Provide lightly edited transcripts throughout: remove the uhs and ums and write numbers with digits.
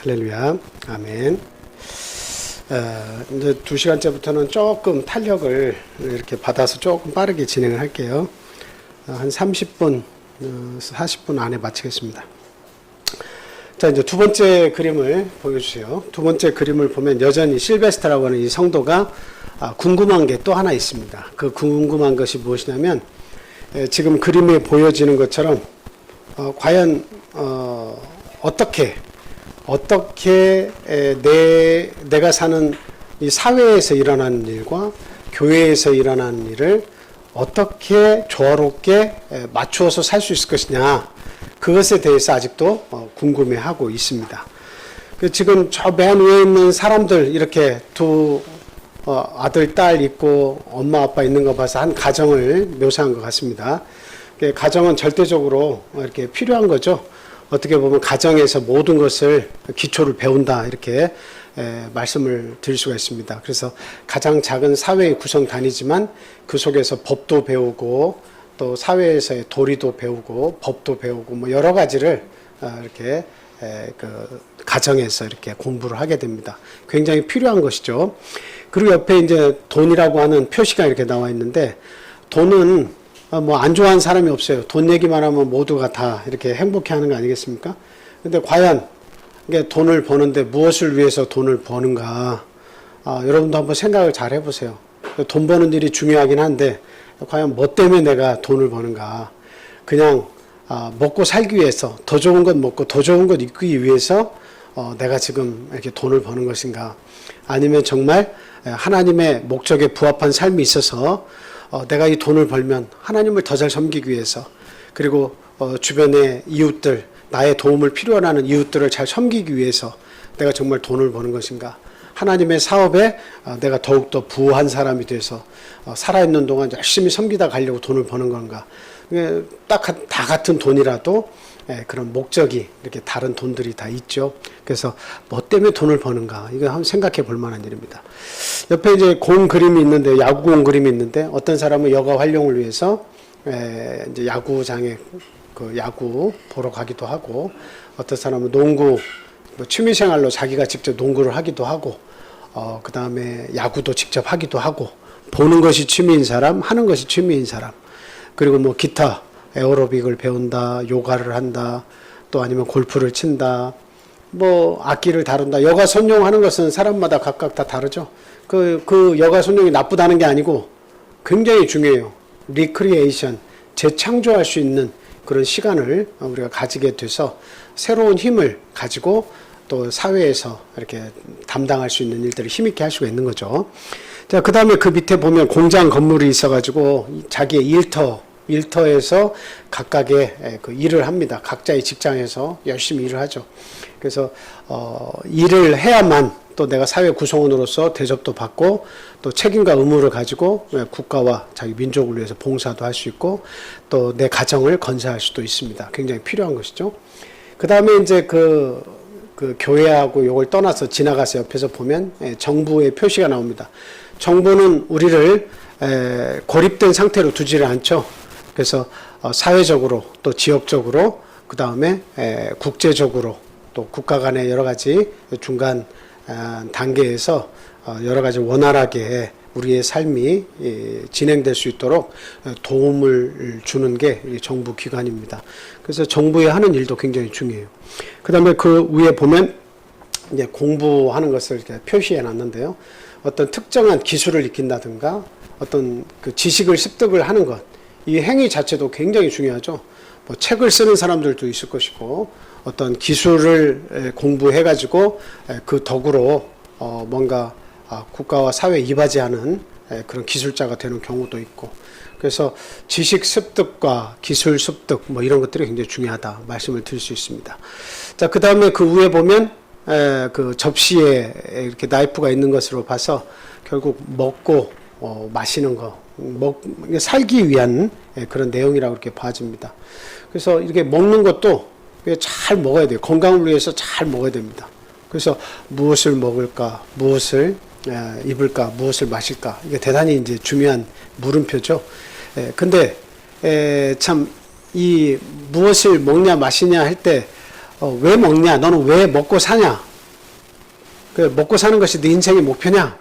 할렐루야. 아멘. 이제 2시간째부터는 조금 탄력을 이렇게 받아서 조금 빠르게 진행을 할게요. 한 30분, 40분 안에 마치겠습니다. 자, 이제 두 번째 그림을 보여주세요. 두 번째 그림을 보면 여전히 실베스트라고 하는 이 성도가 궁금한 게 또 하나 있습니다. 그 궁금한 것이 무엇이냐면, 지금 그림에 보여지는 것처럼, 과연, 어떻게 내가 사는 이 사회에서 일어나는 일과 교회에서 일어나는 일을 어떻게 조화롭게 맞추어서 살 수 있을 것이냐, 그것에 대해서 아직도 궁금해하고 있습니다. 지금 저 맨 위에 있는 사람들, 이렇게 두 아들, 딸 있고 엄마, 아빠 있는 거 봐서 한 가정을 묘사한 것 같습니다. 가정은 절대적으로 이렇게 필요한 거죠. 어떻게 보면 가정에서 모든 것을 기초를 배운다, 이렇게 말씀을 드릴 수가 있습니다. 그래서 가장 작은 사회의 구성단이지만 그 속에서 법도 배우고 또 사회에서의 도리도 배우고 법도 배우고 뭐 여러 가지를 이렇게 그 가정에서 이렇게 공부를 하게 됩니다. 굉장히 필요한 것이죠. 그리고 옆에 이제 돈이라고 하는 표시가 이렇게 나와 있는데, 돈은 뭐 안 좋아하는 사람이 없어요. 돈 얘기만 하면 모두가 다 이렇게 행복해 하는 거 아니겠습니까? 근데 과연 이게 돈을 버는데 무엇을 위해서 돈을 버는가? 여러분도 한번 생각을 잘 해보세요. 돈 버는 일이 중요하긴 한데, 과연 뭐 때문에 내가 돈을 버는가? 그냥 먹고 살기 위해서, 더 좋은 것 먹고 더 좋은 것 입기 위해서 내가 지금 이렇게 돈을 버는 것인가? 아니면 정말 하나님의 목적에 부합한 삶이 있어서 내가 이 돈을 벌면 하나님을 더 잘 섬기기 위해서, 그리고 주변의 이웃들, 나의 도움을 필요로 하는 이웃들을 잘 섬기기 위해서 내가 정말 돈을 버는 것인가? 하나님의 사업에 내가 더욱더 부한 사람이 돼서 살아있는 동안 열심히 섬기다 가려고 돈을 버는 건가? 딱 다 같은 돈이라도 그런 목적이 이렇게 다른 돈들이 다 있죠. 그래서 뭐 때문에 돈을 버는가? 이거 한번 생각해 볼 만한 일입니다. 옆에 이제 공 그림이 있는데, 야구공 그림이 있는데, 어떤 사람은 여가 활용을 위해서 이제 야구장에 그 야구 보러 가기도 하고, 어떤 사람은 농구, 뭐 취미생활로 자기가 직접 농구를 하기도 하고, 그 다음에 야구도 직접 하기도 하고, 보는 것이 취미인 사람, 하는 것이 취미인 사람, 그리고 뭐 기타, 에어로빅을 배운다, 요가를 한다, 또 아니면 골프를 친다, 뭐 악기를 다룬다. 여가 선용하는 것은 사람마다 각각 다 다르죠. 그 여가 선용이 나쁘다는 게 아니고 굉장히 중요해요. 리크리에이션, 재창조할 수 있는 그런 시간을 우리가 가지게 돼서 새로운 힘을 가지고 또 사회에서 이렇게 담당할 수 있는 일들을 힘있게 할 수가 있는 거죠. 자, 그 다음에 그 밑에 보면 공장 건물이 있어가지고 자기의 일터에서 각각의 그 일을 합니다. 각자의 직장에서 열심히 일을 하죠. 그래서 일을 해야만 또 내가 사회 구성원으로서 대접도 받고 또 책임과 의무를 가지고 국가와 자기 민족을 위해서 봉사도 할 수 있고 또 내 가정을 건사할 수도 있습니다. 굉장히 필요한 것이죠. 그 다음에 이제 그 교회하고 이걸 떠나서 지나가서 옆에서 보면 정부의 표시가 나옵니다. 정부는 우리를 고립된 상태로 두지를 않죠. 그래서 사회적으로 또 지역적으로, 그 다음에 국제적으로, 또 국가 간의 여러 가지 중간 단계에서 여러 가지 원활하게 우리의 삶이 진행될 수 있도록 도움을 주는 게 정부 기관입니다. 그래서 정부의 하는 일도 굉장히 중요해요. 그 다음에 그 위에 보면 이제 공부하는 것을 이렇게 표시해 놨는데요. 어떤 특정한 기술을 익힌다든가 어떤 그 지식을 습득을 하는 것, 이 행위 자체도 굉장히 중요하죠. 뭐 책을 쓰는 사람들도 있을 것이고, 어떤 기술을 공부해가지고 그 덕으로 뭔가 국가와 사회에 이바지하는 그런 기술자가 되는 경우도 있고, 그래서 지식 습득과 기술 습득 뭐 이런 것들이 굉장히 중요하다 말씀을 드릴 수 있습니다. 자, 그 다음에 그 위에 보면 그 접시에 이렇게 나이프가 있는 것으로 봐서 결국 먹고 마시는 거, 살기 위한 그런 내용이라고 이렇게 봐집니다. 그래서 이렇게 먹는 것도 잘 먹어야 돼요. 건강을 위해서 잘 먹어야 됩니다. 그래서 무엇을 먹을까, 무엇을 입을까, 무엇을 마실까, 이게 대단히 이제 중요한 물음표죠. 근데 참 이 무엇을 먹냐 마시냐 할 때 왜 먹냐, 너는 왜 먹고 사냐, 먹고 사는 것이 네 인생의 목표냐?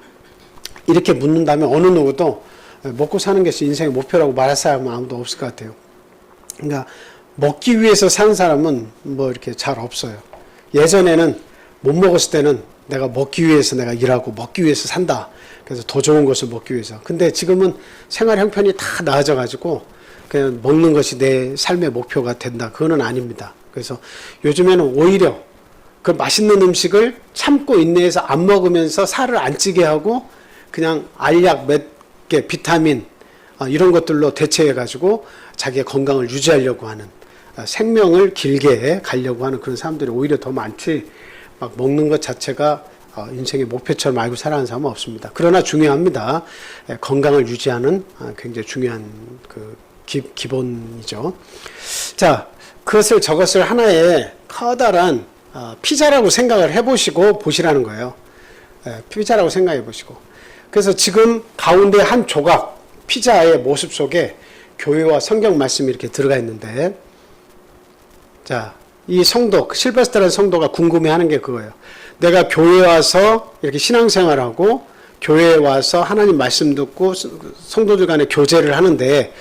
이렇게 묻는다면 어느 누구도 먹고 사는 것이 인생의 목표라고 말할 사람은 아무도 없을 것 같아요. 그러니까 먹기 위해서 사는 사람은 뭐 이렇게 잘 없어요. 예전에는 못 먹었을 때는 내가 먹기 위해서 내가 일하고 먹기 위해서 산다. 그래서 더 좋은 것을 먹기 위해서. 근데 지금은 생활 형편이 다 나아져 가지고 그냥 먹는 것이 내 삶의 목표가 된다. 그거는 아닙니다. 그래서 요즘에는 오히려 그 맛있는 음식을 참고 인내해서 안 먹으면서 살을 안 찌게 하고 그냥 알약 몇 개, 비타민 이런 것들로 대체해 가지고 자기의 건강을 유지하려고 하는, 생명을 길게 가려고 하는 그런 사람들이 오히려 더 많지, 막 먹는 것 자체가 인생의 목표처럼 알고 살아가는 사람은 없습니다. 그러나 중요합니다. 건강을 유지하는 굉장히 중요한 그 기본이죠. 자, 저것을 하나의 커다란 피자라고 생각을 해보시고 보시라는 거예요. 피자라고 생각해 보시고. 그래서 지금 가운데 한 조각 피자의 모습 속에 교회와 성경 말씀이 이렇게 들어가 있는데, 자, 이 성도, 실베스트라는 성도가 궁금해하는 게 그거예요. 내가 교회에 와서 이렇게 신앙생활하고 교회에 와서 하나님 말씀 듣고 성도들 간에 교제를 하는데,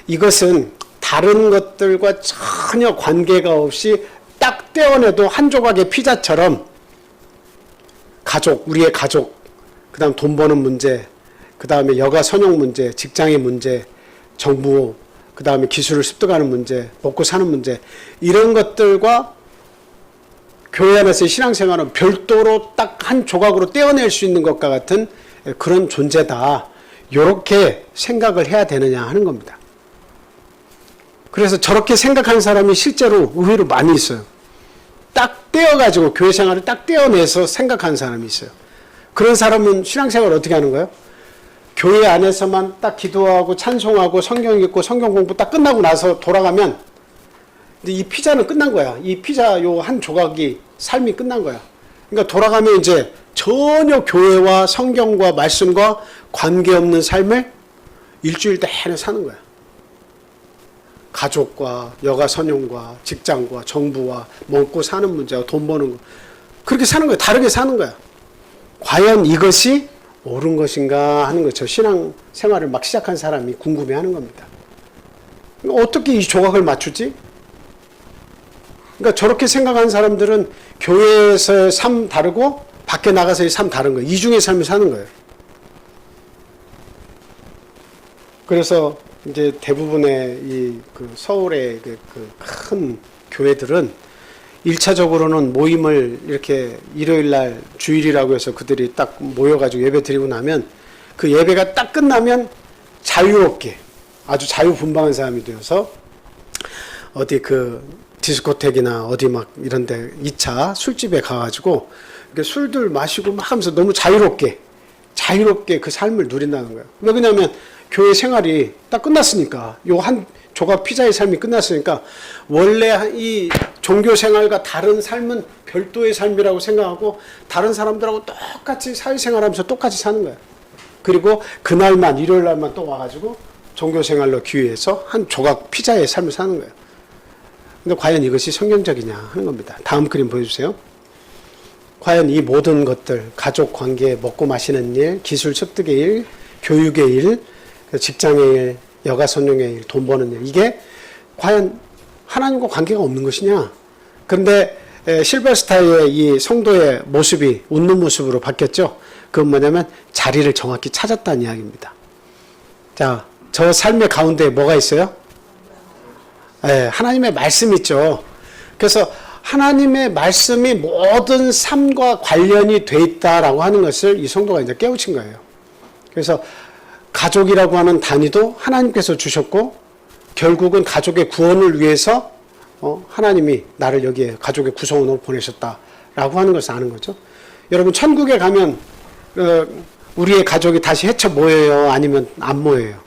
이것은 다른 것들과 전혀 관계가 없이 딱 떼어내도 한 조각의 피자처럼 가족, 우리의 가족, 그 다음 돈 버는 문제, 그 다음에 여가 선용 문제, 직장의 문제, 정부, 그 다음에 기술을 습득하는 문제, 먹고 사는 문제, 이런 것들과 교회 안에서의 신앙생활은 별도로 딱 한 조각으로 떼어낼 수 있는 것과 같은 그런 존재다. 이렇게 생각을 해야 되느냐 하는 겁니다. 그래서 저렇게 생각하는 사람이 실제로 의외로 많이 있어요. 딱 떼어가지고 교회 생활을 딱 떼어내서 생각하는 사람이 있어요. 그런 사람은 신앙생활을 어떻게 하는 거예요? 교회 안에서만 딱 기도하고 찬송하고 성경 읽고 성경 공부 딱 끝나고 나서 돌아가면 이 피자는 끝난 거야. 이 피자 요 한 조각이 삶이 끝난 거야. 그러니까 돌아가면 이제 전혀 교회와 성경과 말씀과 관계없는 삶을 일주일 내내 사는 거야. 가족과 여가 선용과 직장과 정부와 먹고 사는 문제와 돈 버는 거, 그렇게 사는 거야. 다르게 사는 거야. 과연 이것이 옳은 것인가 하는 거죠. 신앙 생활을 막 시작한 사람이 궁금해하는 겁니다. 어떻게 이 조각을 맞추지? 그러니까 저렇게 생각하는 사람들은 교회에서의 삶 다르고 밖에 나가서의 삶 다른 거예요. 이중의 삶을 사는 거예요. 그래서 이제 대부분의 그 서울의 그 큰 교회들은 1차적으로는 모임을 이렇게 일요일 날 주일이라고 해서 그들이 딱 모여가지고 예배 드리고 나면 그 예배가 딱 끝나면 자유롭게 아주 자유분방한 사람이 되어서 어디 그 디스코텍이나 어디 막 이런데 2차 술집에 가가지고 이렇게 술들 마시고 막 하면서 너무 자유롭게 그 삶을 누린다는 거예요. 왜 그러냐면 교회 생활이 딱 끝났으니까, 요 한 조각 피자의 삶이 끝났으니까 원래 이 종교 생활과 다른 삶은 별도의 삶이라고 생각하고 다른 사람들하고 똑같이 사회생활하면서 똑같이 사는 거예요. 그리고 그날만 일요일 날만 또 와가지고 종교 생활로 기회해서 한 조각 피자의 삶을 사는 거예요. 근데 과연 이것이 성경적이냐 하는 겁니다. 다음 그림 보여주세요. 과연 이 모든 것들, 가족 관계, 먹고 마시는 일, 기술 습득의 일, 교육의 일, 직장의 일, 여가 선용의 일, 돈 버는 일, 이게 과연 하나님과 관계가 없는 것이냐? 그런데 실버스타의 이 성도의 모습이 웃는 모습으로 바뀌었죠. 그건 뭐냐면 자리를 정확히 찾았다는 이야기입니다. 자, 저 삶의 가운데 뭐가 있어요? 하나님의 말씀이 있죠. 그래서 하나님의 말씀이 모든 삶과 관련이 돼 있다라고 하는 것을 이 성도가 이제 깨우친 거예요. 그래서 가족이라고 하는 단위도 하나님께서 주셨고, 결국은 가족의 구원을 위해서 하나님이 나를 여기에 가족의 구성원으로 보내셨다라고 하는 것을 아는 거죠. 여러분, 천국에 가면 우리의 가족이 다시 헤쳐 모여요? 아니면 안 모여요?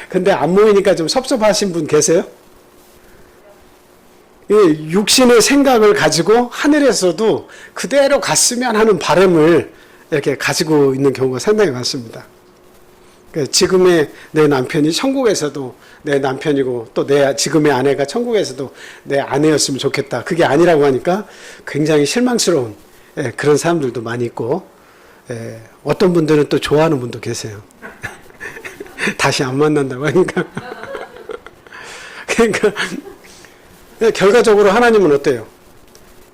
근데 안 모이니까 좀 섭섭하신 분 계세요? 육신의 생각을 가지고 하늘에서도 그대로 갔으면 하는 바람을 이렇게 가지고 있는 경우가 상당히 많습니다. 지금의 내 남편이 천국에서도 내 남편이고 또 내 지금의 아내가 천국에서도 내 아내였으면 좋겠다. 그게 아니라고 하니까 굉장히 실망스러운 예, 그런 사람들도 많이 있고, 예, 어떤 분들은 또 좋아하는 분도 계세요. 다시 안 만난다고 하니까. 그러니까 결과적으로 하나님은 어때요?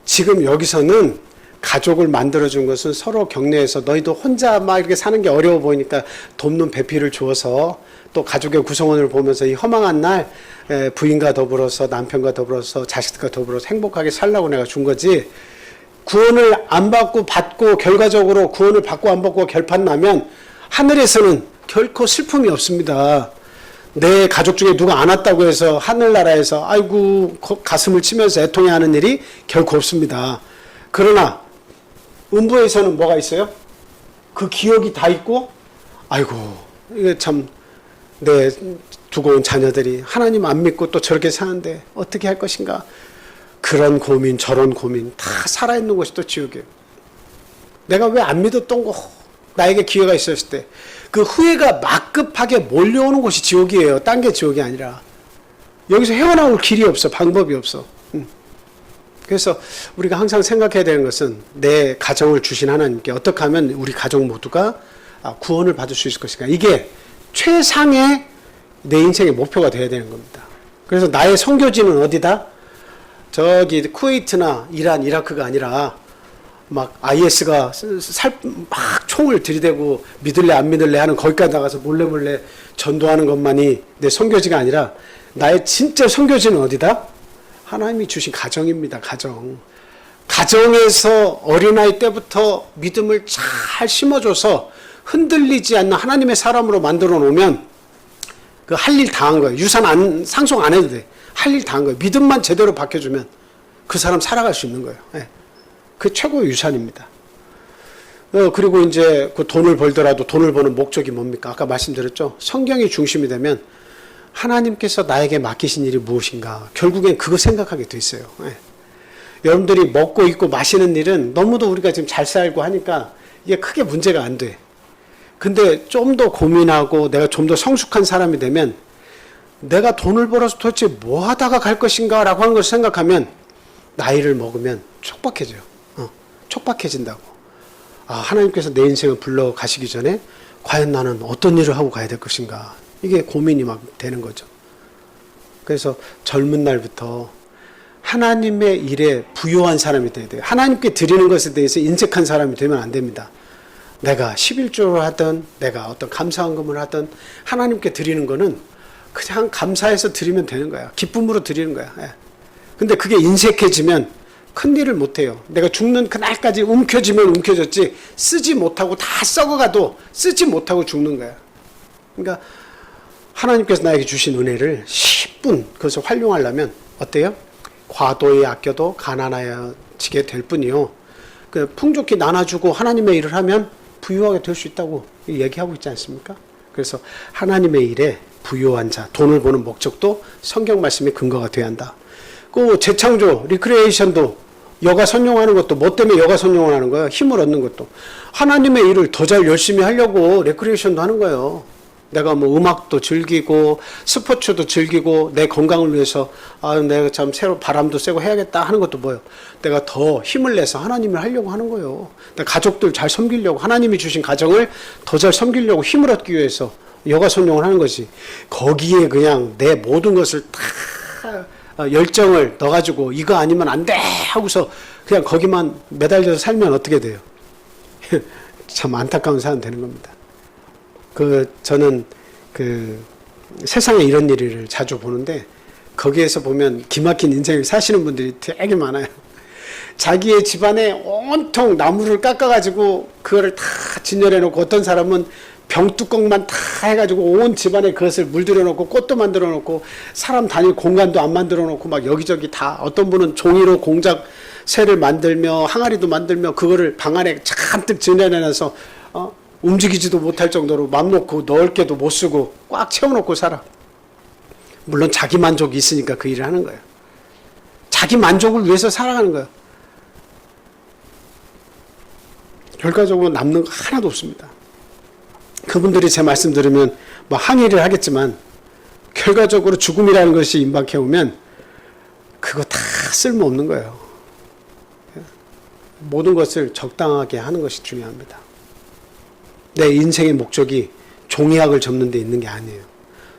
지금 여기서는 가족을 만들어준 것은 서로 격려해서 너희도 혼자 막 이렇게 사는 게 어려워 보이니까 돕는 배필을 주어서 또 가족의 구성원을 보면서 이 허망한 날 부인과 더불어서 남편과 더불어서 자식들과 더불어서 행복하게 살라고 내가 준 거지. 구원을 안 받고 받고 결과적으로 구원을 받고 안 받고 결판 나면 하늘에서는 결코 슬픔이 없습니다. 내 가족 중에 누가 안 왔다고 해서 하늘나라에서 아이고 가슴을 치면서 애통해하는 일이 결코 없습니다. 그러나 음부에서는 뭐가 있어요? 그 기억이 다 있고 아이고 이게 참 내 두고 온 자녀들이 하나님 안 믿고 또 저렇게 사는데 어떻게 할 것인가, 그런 고민 저런 고민 다 살아있는 것이 또 지옥이에요. 내가 왜 안 믿었던 거, 나에게 기회가 있었을 때 그 후회가 막급하게 몰려오는 곳이 지옥이에요. 딴 게 지옥이 아니라. 여기서 헤어나올 길이 없어. 방법이 없어. 그래서 우리가 항상 생각해야 되는 것은 내 가정을 주신 하나님께 어떻게 하면 우리 가족 모두가 구원을 받을 수 있을 것인가. 이게 최상의 내 인생의 목표가 되어야 되는 겁니다. 그래서 나의 선교지는 어디다? 저기 쿠웨이트나 이란, 이라크가 아니라 막 IS가 막 총을 들이대고 믿을래 안 믿을래 하는 거기까지 나가서 몰래 전도하는 것만이 내 선교지가 아니라 나의 진짜 선교지는 어디다? 하나님이 주신 가정입니다. 가정. 가정에서 어린아이 때부터 믿음을 잘 심어줘서 흔들리지 않는 하나님의 사람으로 만들어 놓으면 그 할 일 다 한 거예요. 유산 상속 안 해도 돼. 할 일 다 한 거예요. 믿음만 제대로 박혀주면 그 사람 살아갈 수 있는 거예요. 네. 그 최고의 유산입니다. 그리고 이제 그 돈을 벌더라도 돈을 버는 목적이 뭡니까? 아까 말씀드렸죠. 성경이 중심이 되면 하나님께서 나에게 맡기신 일이 무엇인가? 결국엔 그거 생각하게 돼 있어요. 네. 여러분들이 먹고 입고 마시는 일은 너무도 우리가 지금 잘 살고 하니까 이게 크게 문제가 안 돼. 근데 좀 더 고민하고 내가 좀 더 성숙한 사람이 되면 내가 돈을 벌어서 도대체 뭐 하다가 갈 것인가 라고 하는 것을 생각하면 나이를 먹으면 촉박해져요. 촉박해진다고. 하나님께서 내 인생을 불러 가시기 전에 과연 나는 어떤 일을 하고 가야 될 것인가. 이게 고민이 막 되는 거죠. 그래서 젊은 날부터 하나님의 일에 부요한 사람이 돼야 돼요. 하나님께 드리는 것에 대해서 인색한 사람이 되면 안 됩니다. 내가 11조를 하든 내가 어떤 감사헌금을 하든 하나님께 드리는 거는 그냥 감사해서 드리면 되는 거야. 기쁨으로 드리는 거야. 예. 근데 그게 인색해지면 큰일을 못해요. 내가 죽는 그날까지 움켜쥐면 움켜졌지 쓰지 못하고 다 썩어가도 쓰지 못하고 죽는 거야. 그러니까 하나님께서 나에게 주신 은혜를 10분 그것을 활용하려면 어때요? 과도히 아껴도 가난해지게 될 뿐이요. 그 풍족히 나눠주고 하나님의 일을 하면 부유하게 될 수 있다고 얘기하고 있지 않습니까? 그래서 하나님의 일에 부유한 자, 돈을 버는 목적도 성경 말씀의 근거가 되어야 한다. 그 재창조, 리크리에이션도 여가 선용하는 것도 뭐 때문에 여가 선용을 하는 거예요? 힘을 얻는 것도. 하나님의 일을 더 잘 열심히 하려고 리크리에이션도 하는 거예요. 내가 뭐 음악도 즐기고 스포츠도 즐기고 내 건강을 위해서 내가 참 새로 바람도 쐬고 해야겠다 하는 것도 뭐예요? 내가 더 힘을 내서 하나님을 하려고 하는 거예요. 내가 가족들 잘 섬기려고 하나님이 주신 가정을 더 잘 섬기려고 힘을 얻기 위해서 여가 선용을 하는 거지. 거기에 그냥 내 모든 것을 다 열정을 넣어가지고 이거 아니면 안 돼 하고서 그냥 거기만 매달려서 살면 어떻게 돼요? 참 안타까운 사람 되는 겁니다. 저는 세상에 이런 일을 자주 보는데 거기에서 보면 기막힌 인생을 사시는 분들이 되게 많아요. 자기의 집안에 온통 나무를 깎아가지고 그거를 다 진열해 놓고 어떤 사람은 병뚜껑만 다 해가지고 온 집안에 그것을 물들여 놓고 꽃도 만들어 놓고 사람 다닐 공간도 안 만들어 놓고 막 여기저기 다 어떤 분은 종이로 공작 새를 만들며 항아리도 만들며 그거를 방 안에 잔뜩 진열해 놔서 움직이지도 못할 정도로 맘 놓고 넓게도 못 쓰고 꽉 채워놓고 살아. 물론 자기 만족이 있으니까 그 일을 하는 거예요. 자기 만족을 위해서 살아가는 거예요. 결과적으로 남는 거 하나도 없습니다. 그분들이 제 말씀 들으면 뭐 항의를 하겠지만 결과적으로 죽음이라는 것이 임박해 오면 그거 다 쓸모없는 거예요. 모든 것을 적당하게 하는 것이 중요합니다. 내 인생의 목적이 종이학을 접는 데 있는 게 아니에요.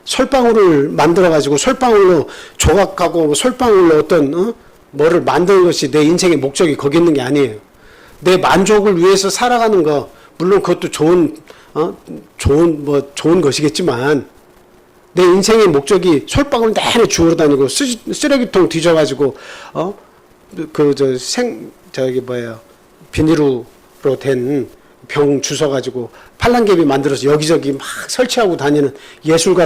솔방울을 만들어가지고 솔방울로 조각하고 솔방울로 어떤 뭐를 만드는 것이 내 인생의 목적이 거기 있는 게 아니에요. 내 만족을 위해서 살아가는 거, 물론 그것도 좋은 것이겠지만, 내 인생의 목적이 솔방울 내내 주우러 다니고 쓰레기통 뒤져가지고 비닐로 된 병 주워가지고 팔랑개비 만들어서 여기저기 막 설치하고 다니는 예술가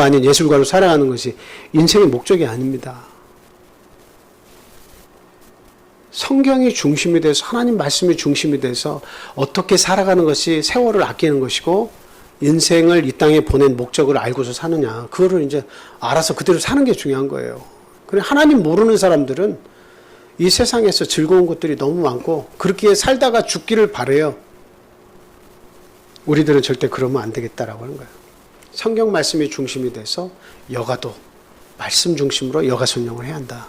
아닌 예술가로 살아가는 것이 인생의 목적이 아닙니다. 성경이 중심이 돼서, 하나님 말씀이 중심이 돼서 어떻게 살아가는 것이 세월을 아끼는 것이고, 인생을 이 땅에 보낸 목적을 알고서 사느냐, 그거를 이제 알아서 그대로 사는 게 중요한 거예요. 그래, 하나님 모르는 사람들은 이 세상에서 즐거운 것들이 너무 많고 그렇게 살다가 죽기를 바래요. 우리들은 절대 그러면 안 되겠다라고 하는 거예요. 성경 말씀이 중심이 돼서 여가도 말씀 중심으로 여가순종을 해야 한다.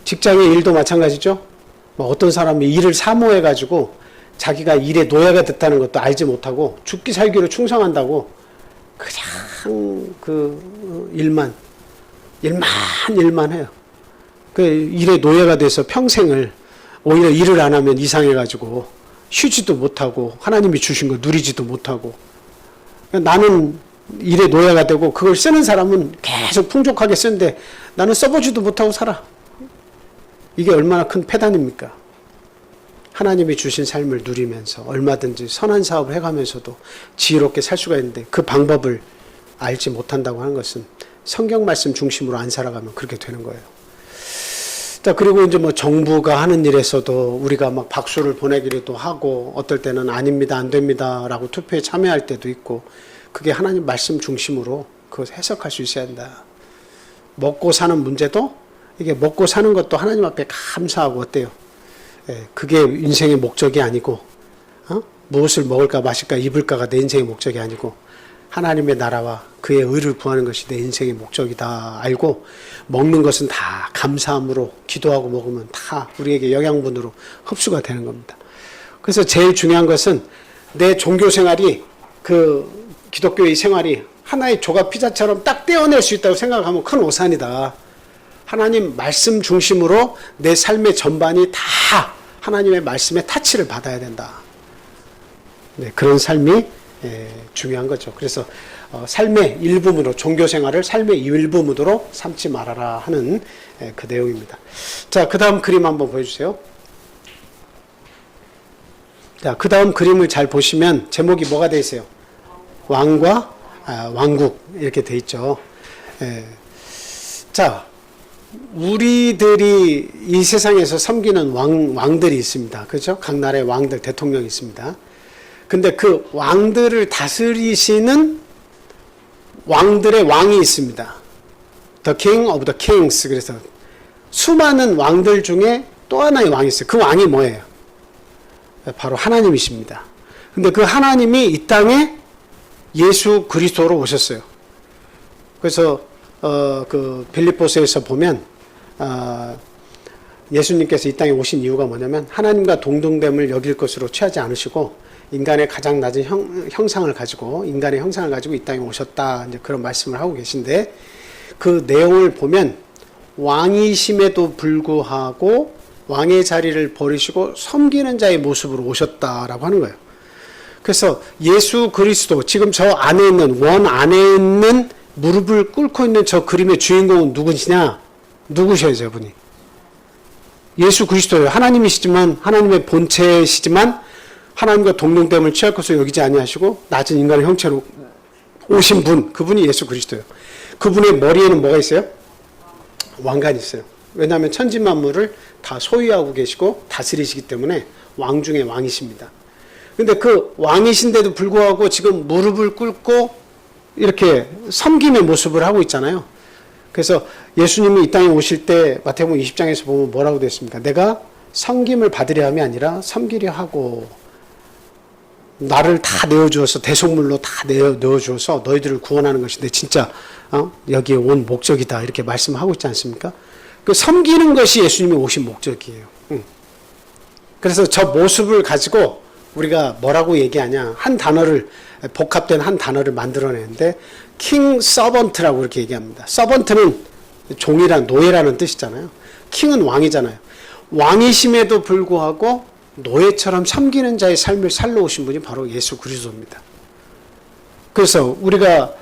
직장의 일도 마찬가지죠. 어떤 사람이 일을 사모해가지고 자기가 일에 노예가 됐다는 것도 알지 못하고 죽기 살기로 충성한다고 그냥 일만 해요. 그 일에 노예가 돼서 평생을 오히려 일을 안 하면 이상해가지고 쉬지도 못하고 하나님이 주신 거 누리지도 못하고, 나는 일에 노예가 되고 그걸 쓰는 사람은 계속 풍족하게 쓰는데 나는 써보지도 못하고 살아. 이게 얼마나 큰 패단입니까? 하나님이 주신 삶을 누리면서 얼마든지 선한 사업을 해가면서도 지혜롭게 살 수가 있는데 그 방법을 알지 못한다고 하는 것은 성경 말씀 중심으로 안 살아가면 그렇게 되는 거예요. 자, 그리고 이제 정부가 하는 일에서도 우리가 막 박수를 보내기도 하고, 어떨 때는 아닙니다, 안 됩니다 라고 투표에 참여할 때도 있고, 그게 하나님 말씀 중심으로 그것을 해석할 수 있어야 한다. 먹고 사는 문제도, 이게 먹고 사는 것도 하나님 앞에 감사하고 어때요? 그게 인생의 목적이 아니고, 무엇을 먹을까 마실까 입을까가 내 인생의 목적이 아니고, 하나님의 나라와 그의 의를 구하는 것이 내 인생의 목적이다 알고, 먹는 것은 다 감사함으로 기도하고 먹으면 다 우리에게 영양분으로 흡수가 되는 겁니다. 그래서 제일 중요한 것은 내 종교 생활이, 그 기독교의 생활이 하나의 조각 피자처럼 딱 떼어낼 수 있다고 생각하면 큰 오산이다. 하나님 말씀 중심으로 내 삶의 전반이 다 하나님의 말씀의 타치를 받아야 된다. 네, 그런 삶이 중요한 거죠. 그래서 삶의 일부분으로, 종교생활을 삶의 일부분으로 삼지 말아라 하는 그 내용입니다. 자, 그 다음 그림 한번 보여주세요. 자, 그 다음 그림을 잘 보시면 제목이 뭐가 되어 있어요? 왕과 왕국 이렇게 되어 있죠. 자, 우리들이 이 세상에서 섬기는 왕들이 있습니다. 그렇죠? 각 나라의 왕들, 대통령이 있습니다. 근데 그 왕들을 다스리시는 왕들의 왕이 있습니다. The King of the Kings. 그래서 수많은 왕들 중에 또 하나의 왕이 있어요. 그 왕이 뭐예요? 바로 하나님이십니다. 근데 그 하나님이 이 땅에 예수 그리스도로 오셨어요. 그래서 그 빌립보서에서 보면 예수님께서 이 땅에 오신 이유가 뭐냐면 하나님과 동등됨을 여길 것으로 취하지 않으시고 인간의 가장 낮은 인간의 형상을 가지고 이 땅에 오셨다, 이제 그런 말씀을 하고 계신데, 그 내용을 보면 왕이심에도 불구하고 왕의 자리를 버리시고 섬기는 자의 모습으로 오셨다라고 하는 거예요. 그래서 예수 그리스도, 지금 저 안에 있는, 원 안에 있는 무릎을 꿇고 있는 저 그림의 주인공은 누구셔요, 저분이? 예수 그리스도예요. 하나님이시지만, 하나님의 본체시지만 하나님과 동등됨을 취할 것으로 여기지 아니하시고 낮은 인간의 형체로 오신 분, 그분이 예수 그리스도예요. 그분의 머리에는 뭐가 있어요? 왕관이 있어요. 왜냐하면 천지 만물을 다 소유하고 계시고 다스리시기 때문에 왕 중에 왕이십니다. 근데 그 왕이신데도 불구하고 지금 무릎을 꿇고 이렇게 섬김의 모습을 하고 있잖아요. 그래서 예수님이 이 땅에 오실 때 마태복음 20장에서 보면 뭐라고 되어 있습니까? 내가 섬김을 받으려 함이 아니라 섬기려 하고, 나를 다 내어주어서, 대속물로 다 내어주어서 너희들을 구원하는 것인데 진짜 여기에 온 목적이다, 이렇게 말씀하고 있지 않습니까? 그 섬기는 것이 예수님이 오신 목적이에요. 그래서 저 모습을 가지고 우리가 뭐라고 얘기하냐, 한 단어를, 복합된 한 단어를 만들어내는데 킹 서번트라고 이렇게 얘기합니다. 서번트는 종이란 노예라는 뜻이잖아요. 킹은 왕이잖아요. 왕이심에도 불구하고 노예처럼 섬기는 자의 삶을 살러 오신 분이 바로 예수 그리스도입니다. 그래서 우리가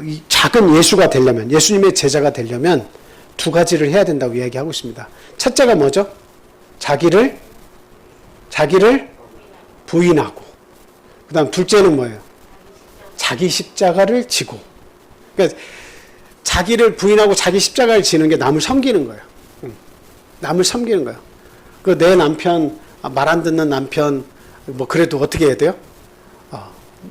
이 작은 예수가 되려면, 예수님의 제자가 되려면 두 가지를 해야 된다고 이야기하고 있습니다. 첫째가 뭐죠? 자기를 부인하고, 그 다음 둘째는 뭐예요? 자기 십자가를 지고. 그러니까 자기를 부인하고 자기 십자가를 지는 게 남을 섬기는 거예요. 남을 섬기는 거예요. 그 내 남편, 말 안 듣는 남편, 뭐 그래도 어떻게 해야 돼요?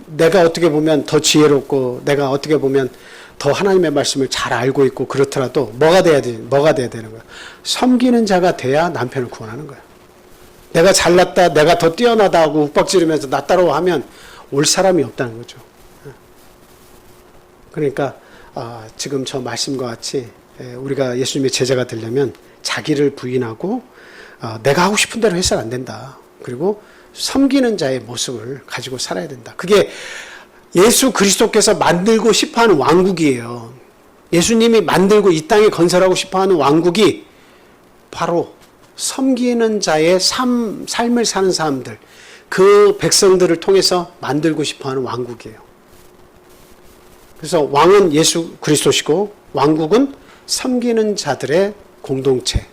내가 어떻게 보면 더 지혜롭고, 내가 어떻게 보면 더 하나님의 말씀을 잘 알고 있고 그렇더라도 뭐가 돼야 되는 거예요? 섬기는 자가 돼야 남편을 구원하는 거예요. 내가 잘났다, 내가 더 뛰어나다 하고 욱박지르면서 나 따라와 하면 올 사람이 없다는 거죠. 그러니까 지금 저 말씀과 같이 우리가 예수님의 제자가 되려면 자기를 부인하고 내가 하고 싶은 대로 해서는 안 된다. 그리고 섬기는 자의 모습을 가지고 살아야 된다. 그게 예수 그리스도께서 만들고 싶어하는 왕국이에요. 예수님이 만들고 이 땅에 건설하고 싶어하는 왕국이 바로 섬기는 자의 삶을 사는 사람들, 그 백성들을 통해서 만들고 싶어하는 왕국이에요. 그래서 왕은 예수 그리스도시고 왕국은 섬기는 자들의 공동체,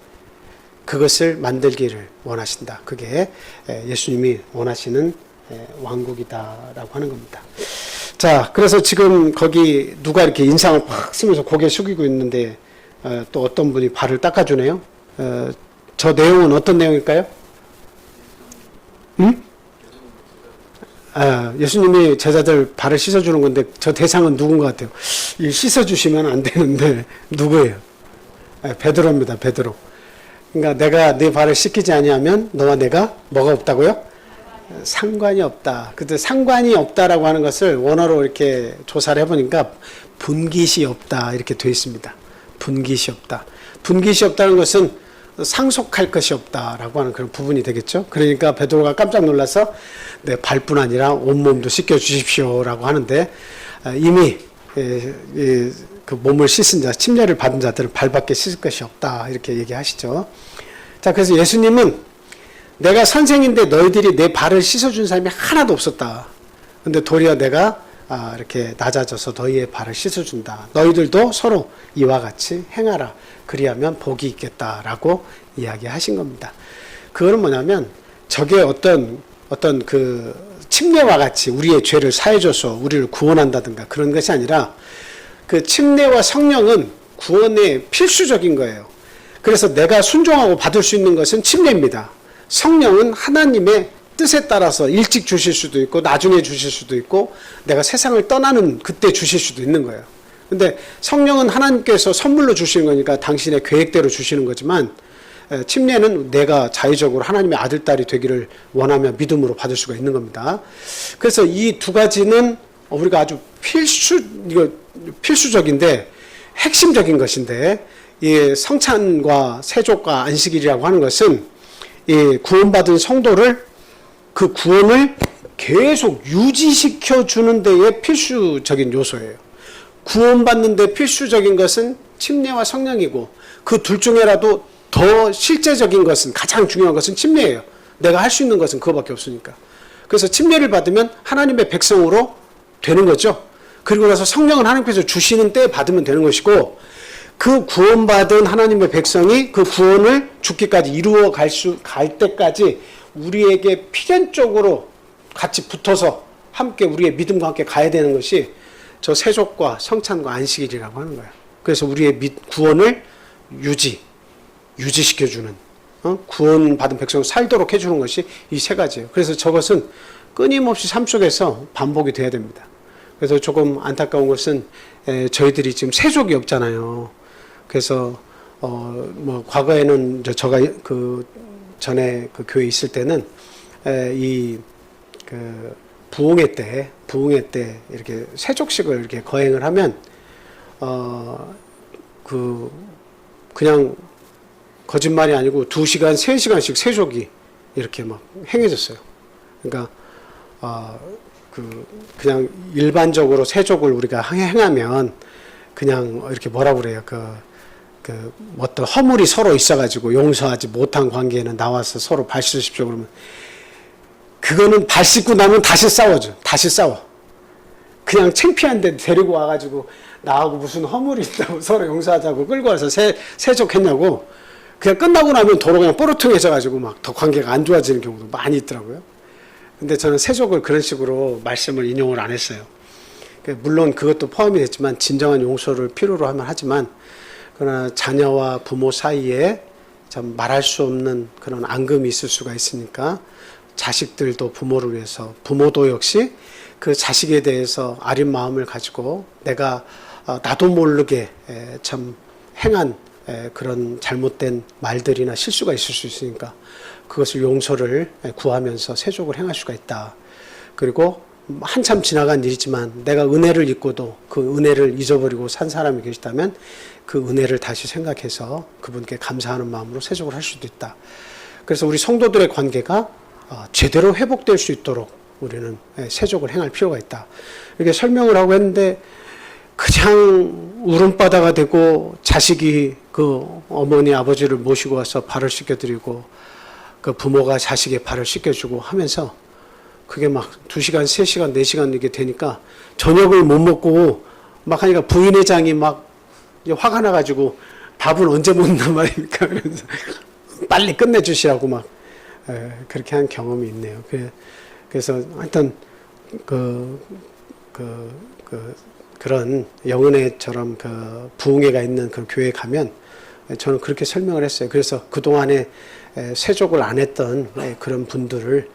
그것을 만들기를 원하신다. 그게 예수님이 원하시는 왕국이다라고 하는 겁니다. 자, 그래서 지금 거기 누가 이렇게 인상을 팍 쓰면서 고개 숙이고 있는데 또 어떤 분이 발을 닦아주네요. 저 내용은 어떤 내용일까요? 예수님이 제자들 발을 씻어주는 건데 저 대상은 누군 것 같아요? 씻어주시면 안 되는데 누구예요? 베드로입니다. 베드로. 그러니까 내가 네 발을 씻기지 아니하면 너와 내가 뭐가 없다고요? 상관이 없다. 근데 상관이 없다라고 하는 것을 원어로 이렇게 조사를 해보니까 분깃이 없다 이렇게 되어 있습니다. 분깃이 없다. 분깃이 없다는 것은 상속할 것이 없다라고 하는 그런 부분이 되겠죠. 그러니까 베드로가 깜짝 놀라서 내 발뿐 아니라 온몸도 씻겨 주십시오라고 하는데 이미 그 몸을 씻은 자, 침례를 받은 자들은 발밖에 씻을 것이 없다 이렇게 얘기하시죠. 자, 그래서 예수님은 내가 선생인데 너희들이 내 발을 씻어준 사람이 하나도 없었다. 근데 도리어 내가 이렇게 낮아져서 너희의 발을 씻어준다. 너희들도 서로 이와 같이 행하라. 그리하면 복이 있겠다라고 이야기하신 겁니다. 그거는 뭐냐면 저게 어떤 그 침례와 같이 우리의 죄를 사해줘서 우리를 구원한다든가 그런 것이 아니라 그 침례와 성령은 구원의 필수적인 거예요. 그래서 내가 순종하고 받을 수 있는 것은 침례입니다. 성령은 하나님의 뜻에 따라서 일찍 주실 수도 있고 나중에 주실 수도 있고 내가 세상을 떠나는 그때 주실 수도 있는 거예요. 근데 성령은 하나님께서 선물로 주시는 거니까 당신의 계획대로 주시는 거지만 침례는 내가 자의적으로 하나님의 아들, 딸이 되기를 원하며 믿음으로 받을 수가 있는 겁니다. 그래서 이 두 가지는 우리가 아주 필수적인데 핵심적인 것인데 이 성찬과 세족과 안식일이라고 하는 것은 이 구원받은 성도를 그 구원을 계속 유지시켜 주는 데에 필수적인 요소예요. 구원받는 데 필수적인 것은 침례와 성령이고 그 둘 중에라도 더 실제적인 것은 가장 중요한 것은 침례예요. 내가 할 수 있는 것은 그거밖에 없으니까. 그래서 침례를 받으면 하나님의 백성으로 되는 거죠. 그리고 나서 성령은 하나님께서 주시는 때에 받으면 되는 것이고 그 구원받은 하나님의 백성이 그 구원을 죽기까지 이루어 갈 때까지 우리에게 필연적으로 같이 붙어서 함께 우리의 믿음과 함께 가야 되는 것이 저 세족과 성찬과 안식일이라고 하는 거예요. 그래서 우리의 구원을 유지시켜주는 구원받은 백성을 살도록 해주는 것이 이 세 가지예요. 그래서 저것은 끊임없이 삶 속에서 반복이 돼야 됩니다. 그래서 조금 안타까운 것은 저희들이 지금 세족이 없잖아요. 그래서 뭐 과거에는 제가 그 전에 그 교회에 있을 때는 이 그 부흥회 때 이렇게 세족식을 이렇게 거행을 하면 그냥 거짓말이 아니고 2시간, 3시간씩 세족이 이렇게 막 행해졌어요. 그러니까 그냥 일반적으로 세족을 우리가 행하면 그냥 이렇게 뭐라고 그래요? 어떤 허물이 서로 있어가지고 용서하지 못한 관계에는 나와서 서로 발 씻으십시오 그러면 그거는 발 씻고 나면 다시 싸워줘. 다시 싸워. 그냥 창피한데 데리고 와가지고 나하고 무슨 허물이 있다고 서로 용서하자고 끌고 와서 세족했냐고. 그냥 끝나고 나면 도로 그냥 뽀르퉁해져가지고 막 더 관계가 안 좋아지는 경우도 많이 있더라고요. 근데 저는 세족을 그런 식으로 말씀을 인용을 안 했어요. 물론 그것도 포함이 됐지만 진정한 용서를 필요로 하면 하지만 그러나 자녀와 부모 사이에 참 말할 수 없는 그런 앙금이 있을 수가 있으니까 자식들도 부모를 위해서 부모도 역시 그 자식에 대해서 아린 마음을 가지고 내가 나도 모르게 참 행한 그런 잘못된 말들이나 실수가 있을 수 있으니까 그것을 용서를 구하면서 세족을 행할 수가 있다. 그리고 한참 지나간 일이지만 내가 은혜를 잊고도 그 은혜를 잊어버리고 산 사람이 계시다면 그 은혜를 다시 생각해서 그분께 감사하는 마음으로 세족을 할 수도 있다. 그래서 우리 성도들의 관계가 제대로 회복될 수 있도록 우리는 세족을 행할 필요가 있다. 이렇게 설명을 하고 했는데 그냥 울음바다가 되고 자식이 그 어머니 아버지를 모시고 와서 발을 씻겨드리고 그 부모가 자식의 발을 씻겨주고 하면서 그게 막 2시간, 3시간, 4시간 이게 되니까 저녁을 못 먹고 막 하니까 부인회장이 막 화가 나가지고 밥은 언제 먹는단 말입니까? 그래서 빨리 끝내주시라고 막 그렇게 한 경험이 있네요. 그래서 하여튼 그런 영은회처럼 그 부흥회가 있는 그 교회에 가면 저는 그렇게 설명을 했어요. 그래서 그동안에 세족을 안 했던 그런 분들을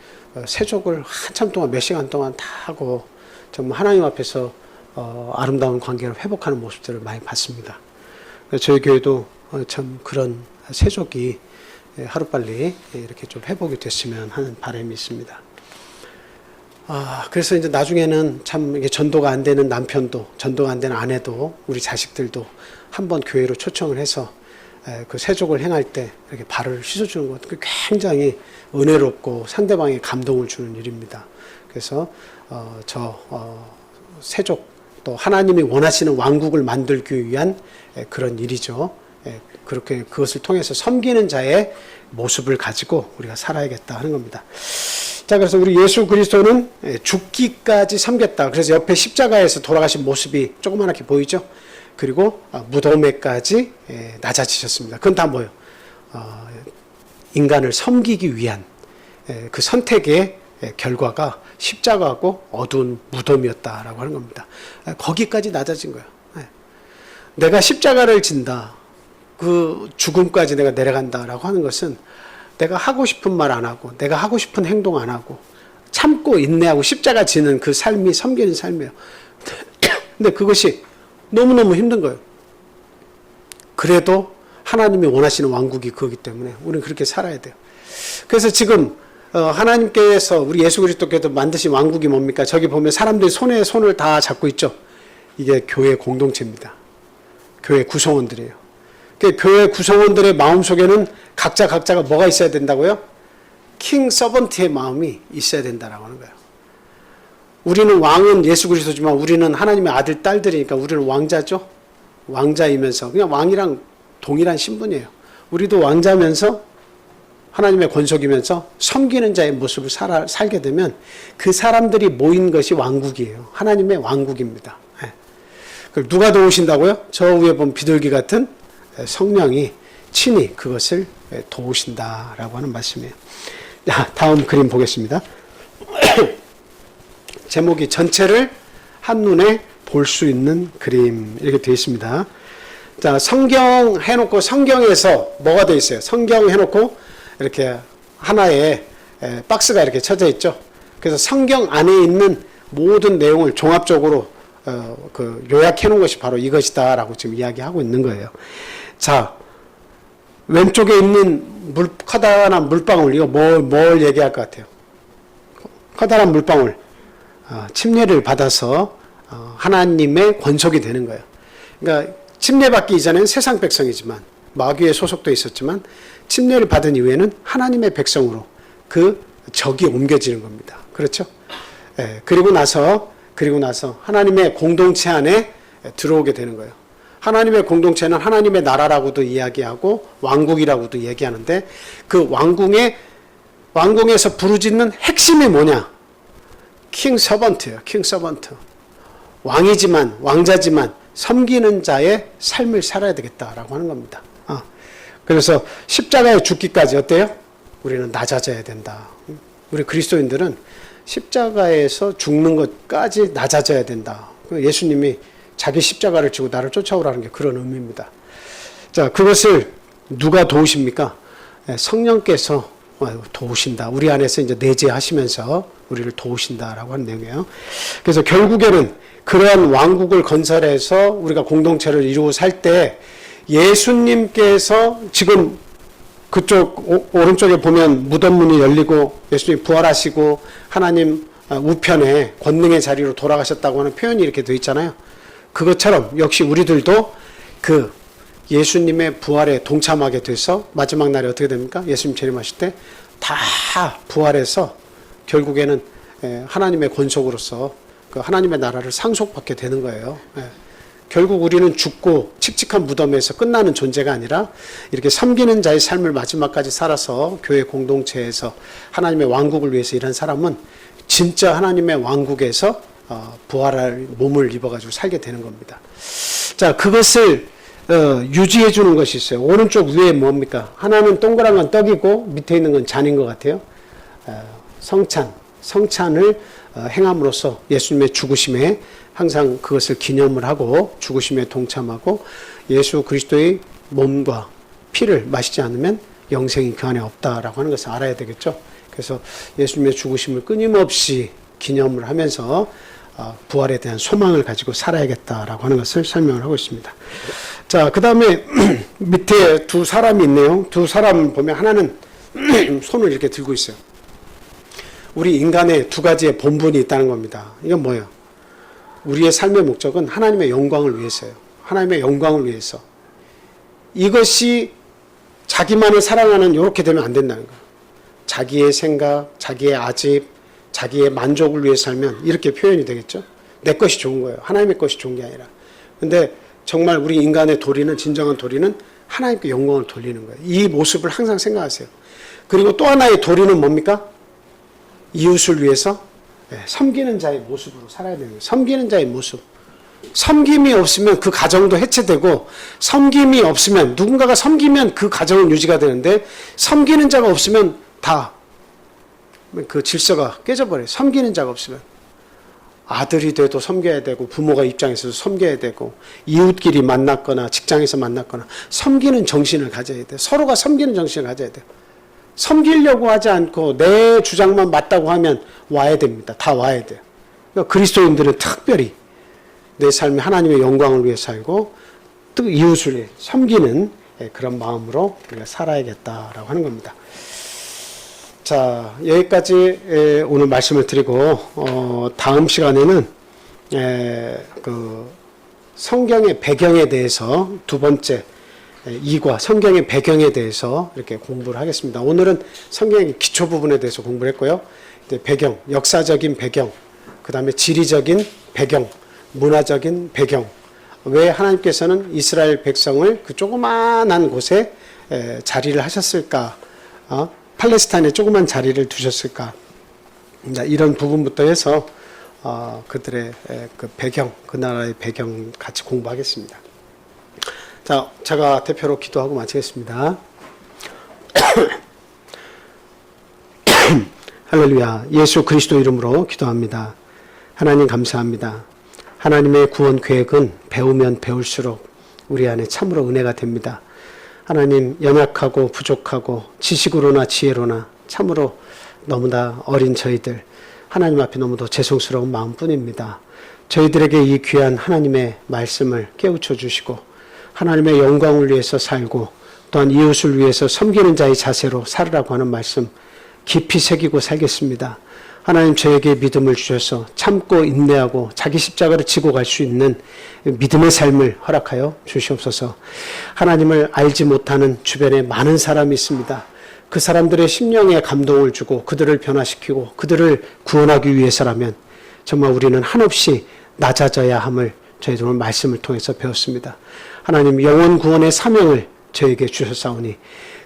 세족을 한참 동안 몇 시간 동안 다 하고 정말 하나님 앞에서 아름다운 관계를 회복하는 모습들을 많이 봤습니다. 저희 교회도 참 그런 세족이 하루빨리 이렇게 좀 회복이 됐으면 하는 바람이 있습니다. 그래서 이제 나중에는 참 이게 전도가 안 되는 남편도, 전도가 안 되는 아내도, 우리 자식들도 한번 교회로 초청을 해서 그 세족을 행할 때 이렇게 발을 씻어주는 것, 굉장히 은혜롭고 상대방에 감동을 주는 일입니다. 그래서 세족 또 하나님이 원하시는 왕국을 만들기 위한 그런 일이죠. 그렇게 그것을 통해서 섬기는 자의 모습을 가지고 우리가 살아야겠다 하는 겁니다. 자, 그래서 우리 예수 그리스도는 죽기까지 섬겼다. 그래서 옆에 십자가에서 돌아가신 모습이 조그맣게 보이죠? 그리고 무덤에까지 낮아지셨습니다. 그건 다 뭐예요? 인간을 섬기기 위한 그 선택의 결과가 십자가고 어두운 무덤이었다라고 하는 겁니다. 거기까지 낮아진 거예요. 내가 십자가를 진다. 그 죽음까지 내가 내려간다라고 하는 것은 내가 하고 싶은 말 안 하고 내가 하고 싶은 행동 안 하고 참고 인내하고 십자가 지는 그 삶이 섬기는 삶이에요. 근데 그것이 너무너무 힘든 거예요. 그래도 하나님이 원하시는 왕국이 그거기 때문에 우리는 그렇게 살아야 돼요. 그래서 지금 하나님께서 우리 예수 그리스도께서 만드신 왕국이 뭡니까? 저기 보면 사람들이 손에 손을 다 잡고 있죠. 이게 교회 공동체입니다. 교회 구성원들이에요. 교회 구성원들의 마음속에는 각자가 뭐가 있어야 된다고요? 킹 서번트의 마음이 있어야 된다라고 하는 거예요. 우리는 왕은 예수 그리스도지만 우리는 하나님의 아들, 딸들이니까 우리는 왕자죠. 왕자이면서 그냥 왕이랑 동일한 신분이에요. 우리도 왕자면서 하나님의 권속이면서 섬기는 자의 모습을 살게 되면 그 사람들이 모인 것이 왕국이에요. 하나님의 왕국입니다. 누가 도우신다고요? 저 위에 본 비둘기 같은 성령이 친히 그것을 도우신다라고 하는 말씀이에요. 자, 다음 그림 보겠습니다. 제목이 전체를 한눈에 볼 수 있는 그림 이렇게 되어 있습니다. 자, 성경 해놓고 성경에서 뭐가 되어 있어요? 성경 해놓고 이렇게 하나의 박스가 이렇게 쳐져 있죠. 그래서 성경 안에 있는 모든 내용을 종합적으로 요약해 놓은 것이 바로 이것이다라고 지금 이야기하고 있는 거예요. 자, 왼쪽에 있는 커다란 물방울, 이거 뭘 얘기할 것 같아요? 커다란 물방울, 침례를 받아서 하나님의 권속이 되는 거예요. 그러니까 침례받기 이전엔 세상 백성이지만 마귀에 소속돼 있었지만 침례를 받은 이후에는 하나님의 백성으로 그 적이 옮겨지는 겁니다. 그렇죠? 예, 그리고 나서 하나님의 공동체 안에 들어오게 되는 거예요. 하나님의 공동체는 하나님의 나라라고도 이야기하고 왕국이라고도 얘기하는데 그 왕궁에서 부르짖는 핵심이 뭐냐? 킹 서번트예요. 킹 서번트. 왕이지만 왕자지만 섬기는 자의 삶을 살아야 되겠다라고 하는 겁니다. 그래서 십자가에 죽기까지 어때요? 우리는 낮아져야 된다. 우리 그리스도인들은 십자가에서 죽는 것까지 낮아져야 된다. 예수님이 자기 십자가를 지고 나를 쫓아오라는 게 그런 의미입니다. 자, 그것을 누가 도우십니까? 성령께서 도우신다. 우리 안에서 이제 내재하시면서 우리를 도우신다라고 하는 내용이에요. 그래서 결국에는 그러한 왕국을 건설해서 우리가 공동체를 이루고 살 때 예수님께서 지금 그쪽 오른쪽에 보면 무덤문이 열리고 예수님이 부활하시고 하나님 우편에 권능의 자리로 돌아가셨다고 하는 표현이 이렇게 되어 있잖아요. 그것처럼 역시 우리들도 그 예수님의 부활에 동참하게 돼서 마지막 날에 어떻게 됩니까? 예수님 재림하실 때 다 부활해서 결국에는 하나님의 권속으로서 그 하나님의 나라를 상속받게 되는 거예요. 결국 우리는 죽고 칙칙한 무덤에서 끝나는 존재가 아니라 이렇게 섬기는 자의 삶을 마지막까지 살아서 교회 공동체에서 하나님의 왕국을 위해서 일한 사람은 진짜 하나님의 왕국에서 부활할 몸을 입어가지고 살게 되는 겁니다. 자, 그것을 유지해 주는 것이 있어요. 오른쪽 위에 뭡니까? 하나는 동그란 건 떡이고 밑에 있는 건 잔인 것 같아요. 성찬을 행함으로써 예수님의 죽으심에 항상 그것을 기념을 하고 죽으심에 동참하고 예수 그리스도의 몸과 피를 마시지 않으면 영생이 그 안에 없다라고 하는 것을 알아야 되겠죠. 그래서 예수님의 죽으심을 끊임없이 기념을 하면서 부활에 대한 소망을 가지고 살아야겠다라고 하는 것을 설명을 하고 있습니다. 자, 그 다음에 밑에 두 사람이 있네요. 두 사람 보면 하나는 손을 이렇게 들고 있어요. 우리 인간의 두 가지의 본분이 있다는 겁니다. 이건 뭐예요? 우리의 삶의 목적은 하나님의 영광을 위해서예요. 하나님의 영광을 위해서. 이것이 자기만을 사랑하는 이렇게 되면 안 된다는 거예요. 자기의 생각, 자기의 아집, 자기의 만족을 위해 살면 이렇게 표현이 되겠죠. 내 것이 좋은 거예요. 하나님의 것이 좋은 게 아니라. 근데 정말 우리 인간의 도리는, 진정한 도리는 하나님께 영광을 돌리는 거예요. 이 모습을 항상 생각하세요. 그리고 또 하나의 도리는 뭡니까? 이웃을 위해서 섬기는 자의 모습으로 살아야 되는 거예요. 섬기는 자의 모습. 섬김이 없으면 그 가정도 해체되고, 섬김이 없으면 누군가가 섬기면 그 가정은 유지가 되는데, 섬기는 자가 없으면 다 그 질서가 깨져버려요. 섬기는 자가 없으면. 아들이 돼도 섬겨야 되고, 부모가 입장에서도 섬겨야 되고, 이웃끼리 만났거나 직장에서 만났거나 섬기는 정신을 가져야 돼요. 서로가 섬기는 정신을 가져야 돼요. 섬기려고 하지 않고 내 주장만 맞다고 하면 와야 됩니다. 다 와야 돼요. 그러니까 그리스도인들은 특별히 내 삶이 하나님의 영광을 위해 살고 또 이웃을 섬기는 그런 마음으로 우리가 살아야겠다라고 하는 겁니다. 자, 여기까지 오늘 말씀을 드리고 다음 시간에는 그 성경의 배경에 대해서 두 번째 이과 성경의 배경에 대해서 이렇게 공부를 하겠습니다. 오늘은 성경의 기초 부분에 대해서 공부를 했고요. 배경, 역사적인 배경, 그 다음에 지리적인 배경, 문화적인 배경. 왜 하나님께서는 이스라엘 백성을 그 조그만한 곳에 자리를 하셨을까? 팔레스타인에 조그만 자리를 두셨을까? 이런 부분부터 해서 그들의 그 배경, 그 나라의 배경 같이 공부하겠습니다. 자, 제가 대표로 기도하고 마치겠습니다. 할렐루야. 예수 그리스도 이름으로 기도합니다. 하나님 감사합니다. 하나님의 구원 계획은 배우면 배울수록 우리 안에 참으로 은혜가 됩니다. 하나님, 연약하고 부족하고 지식으로나 지혜로나 참으로 너무나 어린 저희들, 하나님 앞에 너무도 죄송스러운 마음뿐입니다. 저희들에게 이 귀한 하나님의 말씀을 깨우쳐 주시고 하나님의 영광을 위해서 살고 또한 이웃을 위해서 섬기는 자의 자세로 살으라고 하는 말씀 깊이 새기고 살겠습니다. 하나님 저에게 믿음을 주셔서 참고 인내하고 자기 십자가를 지고 갈 수 있는 믿음의 삶을 허락하여 주시옵소서. 하나님을 알지 못하는 주변에 많은 사람이 있습니다. 그 사람들의 심령에 감동을 주고 그들을 변화시키고 그들을 구원하기 위해서라면 정말 우리는 한없이 낮아져야 함을 저희들 오늘 말씀을 통해서 배웠습니다. 하나님 영혼 구원의 사명을 저에게 주셨사오니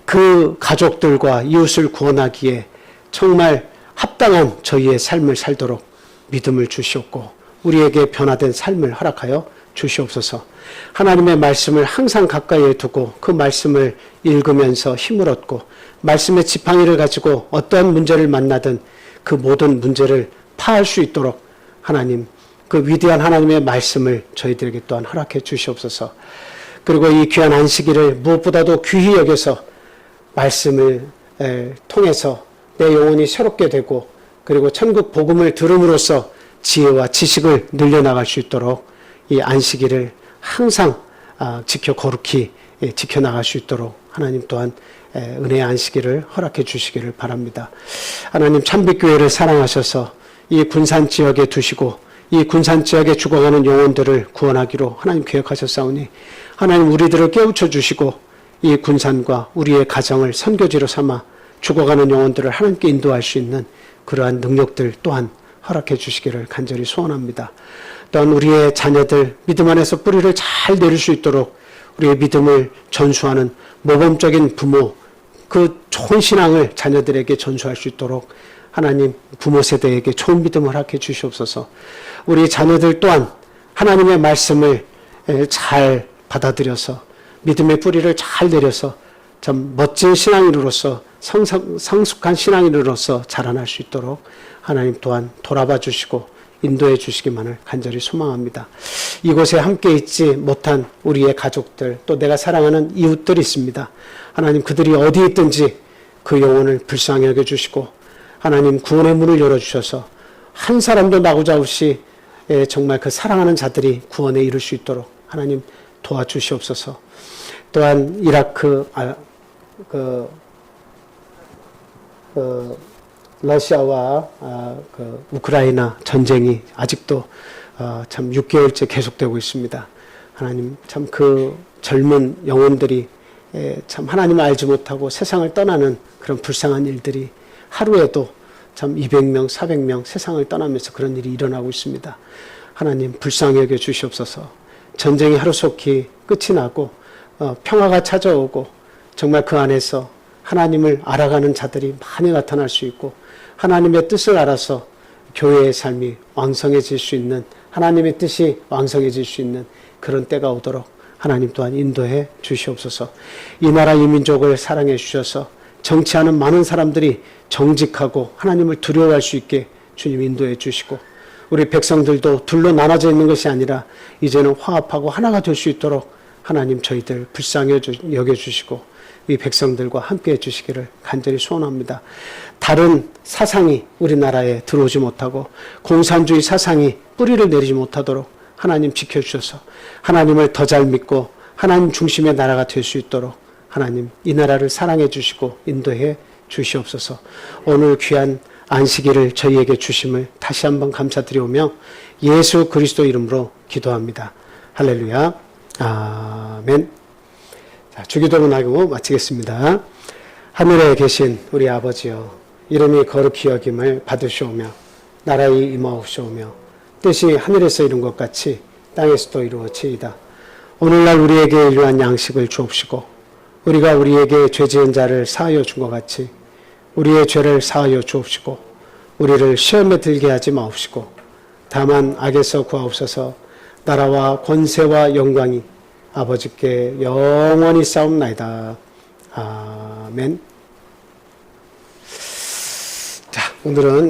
그 가족들과 이웃을 구원하기에 정말 합당한 저희의 삶을 살도록 믿음을 주시옵고 우리에게 변화된 삶을 허락하여 주시옵소서. 하나님의 말씀을 항상 가까이에 두고 그 말씀을 읽으면서 힘을 얻고 말씀의 지팡이를 가지고 어떠한 문제를 만나든 그 모든 문제를 파할 수 있도록 하나님 그 위대한 하나님의 말씀을 저희들에게 또한 허락해 주시옵소서. 그리고 이 귀한 안식일을 무엇보다도 귀히 여겨서 말씀을 통해서 내 영혼이 새롭게 되고 그리고 천국 복음을 들음으로써 지혜와 지식을 늘려나갈 수 있도록 이 안식일을 항상 거룩히 지켜나갈 수 있도록 하나님 또한 은혜의 안식일을 허락해 주시기를 바랍니다. 하나님 참빛교회를 사랑하셔서 이 군산 지역에 두시고 이 군산 지역에 죽어가는 영혼들을 구원하기로 하나님 계획하셨사오니 하나님 우리들을 깨우쳐 주시고 이 군산과 우리의 가정을 선교지로 삼아 죽어가는 영혼들을 하나님께 인도할 수 있는 그러한 능력들 또한 허락해 주시기를 간절히 소원합니다. 또한 우리의 자녀들 믿음 안에서 뿌리를 잘 내릴 수 있도록 우리의 믿음을 전수하는 모범적인 부모 그 좋은 신앙을 자녀들에게 전수할 수 있도록 하나님 부모 세대에게 좋은 믿음을 허락해 주시옵소서. 우리 자녀들 또한 하나님의 말씀을 잘 받아들여서 믿음의 뿌리를 잘 내려서 참 멋진 신앙인으로서 성숙한 신앙인으로서 자라날 수 있도록 하나님 또한 돌아봐 주시고 인도해 주시기만을 간절히 소망합니다. 이곳에 함께 있지 못한 우리의 가족들 또 내가 사랑하는 이웃들이 있습니다. 하나님 그들이 어디 있든지 그 영혼을 불쌍히 여겨주시고 하나님 구원의 문을 열어주셔서 한 사람도 나고자 없이 정말 그 사랑하는 자들이 구원에 이를 수 있도록 하나님 도와주시옵소서. 또한 이라크 러시아와 우크라이나 전쟁이 아직도 참 6개월째 계속되고 있습니다. 하나님 참 그 젊은 영혼들이 참 하나님을 알지 못하고 세상을 떠나는 그런 불쌍한 일들이 하루에도 참 200명, 400명 세상을 떠나면서 그런 일이 일어나고 있습니다. 하나님 불쌍히 여겨 주시옵소서. 전쟁이 하루속히 끝이 나고 평화가 찾아오고 정말 그 안에서 하나님을 알아가는 자들이 많이 나타날 수 있고 하나님의 뜻을 알아서 교회의 삶이 왕성해질 수 있는 하나님의 뜻이 왕성해질 수 있는 그런 때가 오도록 하나님 또한 인도해 주시옵소서. 이 나라 이 민족을 사랑해 주셔서 정치하는 많은 사람들이 정직하고 하나님을 두려워할 수 있게 주님 인도해 주시고 우리 백성들도 둘로 나눠져 있는 것이 아니라 이제는 화합하고 하나가 될 수 있도록 하나님 저희들 불쌍히 여겨주시고 이 백성들과 함께 해주시기를 간절히 소원합니다. 다른 사상이 우리나라에 들어오지 못하고 공산주의 사상이 뿌리를 내리지 못하도록 하나님 지켜주셔서 하나님을 더 잘 믿고 하나님 중심의 나라가 될 수 있도록 하나님 이 나라를 사랑해 주시고 인도해 주시옵소서. 오늘 귀한 안식일을 저희에게 주심을 다시 한번 감사드리오며 예수 그리스도 이름으로 기도합니다. 할렐루야. 아멘. 자, 주기도문 하고 마치겠습니다. 하늘에 계신 우리 아버지여, 이름이 거룩히 여김을 받으시오며 나라의 임하옵시오며 뜻이 하늘에서 이룬 것 같이 땅에서도 이루어지이다. 오늘날 우리에게 일용할 양식을 주옵시고 우리가 우리에게 죄 지은 자를 사하여 준 것 같이 우리의 죄를 사하여 주옵시고 우리를 시험에 들게 하지 마옵시고 다만 악에서 구하옵소서. 나라와 권세와 영광이 아버지께 영원히 싸움나이다. 아멘. 자, 오늘은